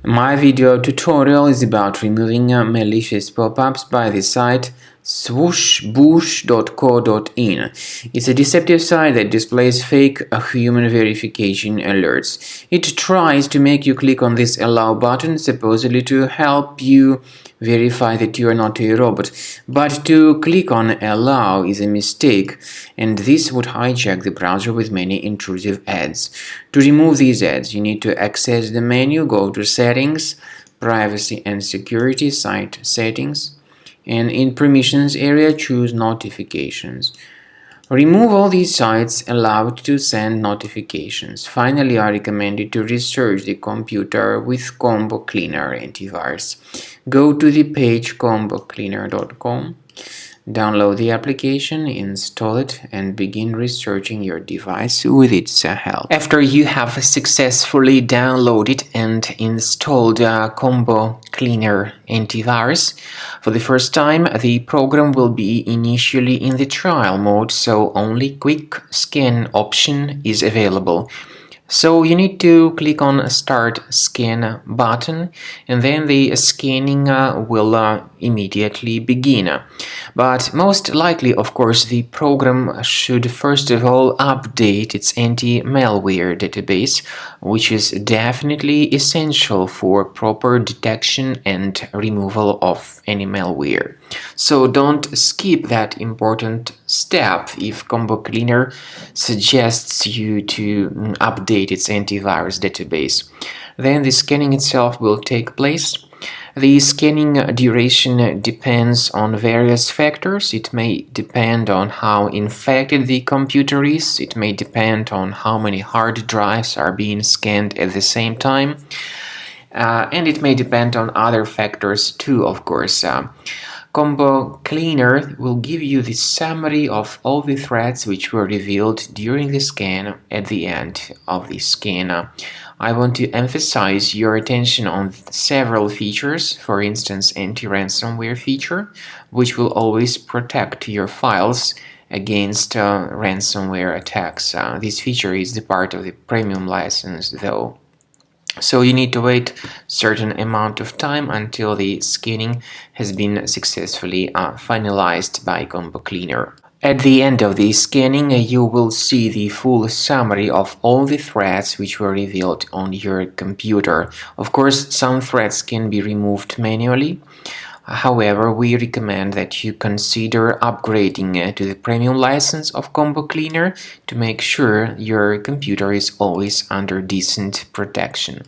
My video tutorial is about removing malicious pop-ups by the site swooshboosh.co.in. It's a deceptive site that displays fake human verification alerts. It tries to make you click on this allow button, supposedly to help you verify that you are not a robot. But to click on allow is a mistake, and this would hijack the browser with many intrusive ads. To remove these ads, you need to access the menu, go to Settings, Privacy and Security, Site Settings, and in Permissions area choose Notifications. Remove all these sites allowed to send notifications. Finally, I recommend you to research the computer with Combo Cleaner antivirus. Go to the page combocleaner.com, download the application, install it, and begin researching your device with its help. After you have successfully downloaded and installed Combo Cleaner antivirus, for the first time, the program will be initially in the trial mode, so only quick scan option is available. So you need to click on Start Scan button, and then the scanning will immediately begin. But most likely, of course, the program should first of all update its anti-malware database, which is definitely essential for proper detection and removal of any malware. So don't skip that important step if Combo Cleaner suggests you to update its antivirus database. Then the scanning itself will take place. The scanning duration depends on various factors. It may depend on how infected the computer is. It may depend on how many hard drives are being scanned at the same time. And it may depend on other factors too, of course. Combo Cleaner will give you the summary of all the threats which were revealed during the scan at the end of the scan. I want to emphasize your attention on several features, for instance, anti-ransomware feature, which will always protect your files against ransomware attacks. This feature is the part of the premium license, though. So you need to wait a certain amount of time until the scanning has been successfully finalized by Combo Cleaner. At the end of the scanning, you will see the full summary of all the threats which were revealed on your computer. Of course, some threats can be removed manually. However, we recommend that you consider upgrading to the premium license of Combo Cleaner to make sure your computer is always under decent protection.